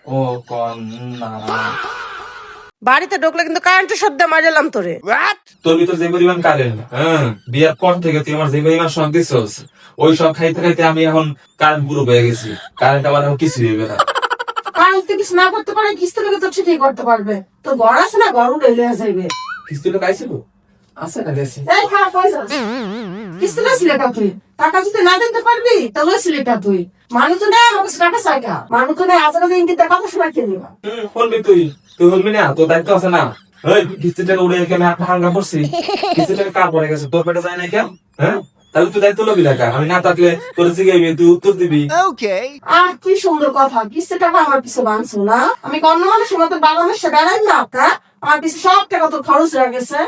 ও কন্যা। বাড়িতে ঢুকলে কিন্তু কারেন্টের শব্দ মারালাম তোরে। তোর ভিতর যে পরিমাণ কারেন্ট, হ্যাঁ, বিয়ার পর থেকে তুই আমার যে পরিমাণ শখ দিছস, ওই সব খাইতে খাইতে আমি এখন কারেন্ট পুরো হয়ে গেছি। কারেন্ট আমার এখন কিছু হইবে না। কারেন্ট কিছু না করতে পারে, কিস্তি লোকে তো ঠিকই করতে পারবে। তো ঘর আছে না, ঘর উড়ে লয়ে যাইবে। কিস্তি লোক আইছিল? আছে না গেছে? এই খারাপ পয়সা কিস্তি না সিলেটা তুই টাকা যদি না দিতে পারবি তাহলে সিলেটা তুই মানুষ তো নেই আমাকে টাকা চাইকা মানুষ তো নেই আজকে দিন কিন্তু কথা শোনা কে দিবা। শুনবি তুই? তুই বলবি না? তোর দায়িত্ব আছে না? ওই কিস্তি টাকা উড়ে গেলে আমি একটা হাঙ্গা পড়ছি। কিস্তি টাকা কার পড়ে গেছে? তোর পেটে যায় না কেন? হ্যাঁ, তাহলে তুই দায়িত্ব লবি না কেন? আমি না থাকলে তোর জিগাইবি, তুই উত্তর দিবি। আর কি সুন্দর কথা, কিস্তি টাকা আমার পিছে বাঁধছো না। আমি কন্য মানুষের মতো বাগানের সে বেড়াই না আপনার, আমার পিছে সব টাকা তো খরচ হয়ে গেছে।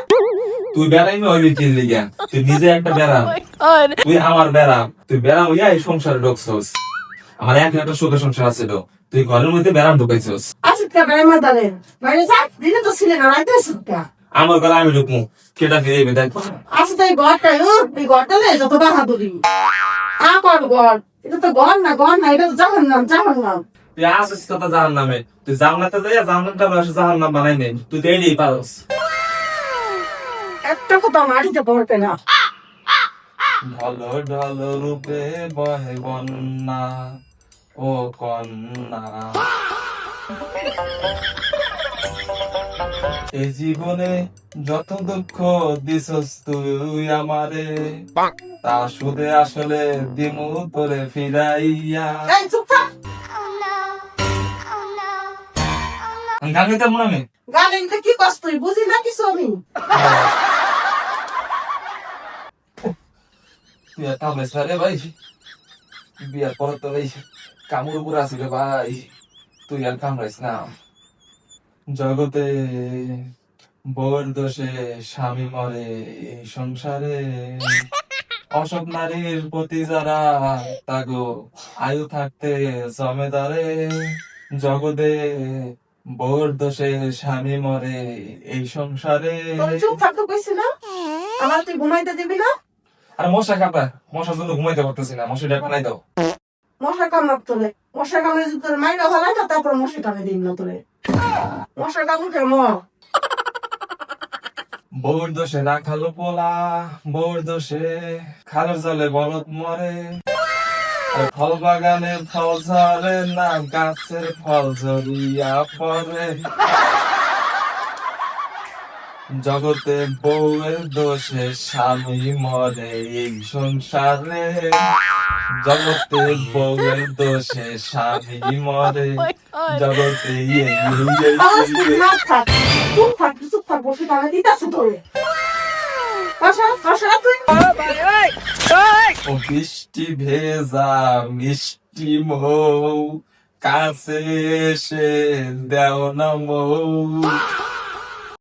তুই বেড়াইবি হইবি কি লিগা? তুই নিজে একটা বেড়াম, তুই আমার বেড়াম। তুই বেড়াম হইয়া এই সংসারে ঢুকছস। আমার একটা সুখের সংসার আছে তো, তুই ঘরের মধ্যে বেড়াম ঢুকাইছস। আজকে বেড়াই মাদারে বাইরে যাক দিনে তো ছিলেন না রাইতে সুখটা আমার ঘরে আমি ঢুকমু, কেটা ফিরে যাবে দেখ। আচ্ছা তাই ঘরটাই এই ঘরটা নেই যত বাহাদুরি আমার ঘর। এটা তো ঘর না, ঘর না, এটা তো জাহান্নাম, জাহান্নাম। তুই আসিস তো জাহান নামে, তুই জান্নাতে যাইয়া জান্নাতটা জাহান নাম বানাই নেই, তুই তো এইটাই পারস। একটা কথা মাটিতে পড়বে না। ঢলো ঢলো রূপে বহে বন্যা, ও কন্যা। এই জীবনে যত দুঃখ দিছস তুই আমারে, তা সুদে আসলে দিমু তোরে ফিরাইয়া। এই চুপ থাক। গান গাইতাম না আমি? গান এনতে কি কষ্ট তুই বুঝি না কিছু আমি। তুই আর কামড়াইছ না রে ভাই, বিয়ার পর তো ভাই কামড় উপরে আছে রে ভাই, তুই আর কামড়াইছ না। জগতে বউর দোষে স্বামী মরে, এই সংসারে অসৎ নারীর প্রতি যারা তাগো আয়ু থাকতে জমেদারে। জগতে বউর দোষে স্বামী মরে, এই সংসারে। তুই চুপ থাকতে কইছি না, আমার তুই ঘুমাইতে দিবি না। আর মশা কাটা, মশার জন্য ঘুমাইতে পারতেছি না, মশাটা বানাই দাও। মশা কামড় তোলে, মশা কামড়ে যদি তোর মাইরা ভালাই না তারপর মশা টানে দিন না তোরে। মশা কামড় কেমন বউর দোষে রাখালো পোলা, বউর দোষে খালের জলে বলদ মরে। আর ফল বাগানে ফল ঝরে না, গাছের ফল ঝরিয়া পড়ে। জগতে বউয়ের দোষে স্বামী মরে, এই সংসারে। জগতে বউয়ের দোষে স্বামী মরে, জগতে আওয়াজ তুই না থাক, চুপ থাক, চুপ থাক, বসে টানে দিতাছে তোরে। আশা আশা তুই ও বৃষ্টি ভেজা মিষ্টি মৌ, কাছে এসে দেও না মৌ।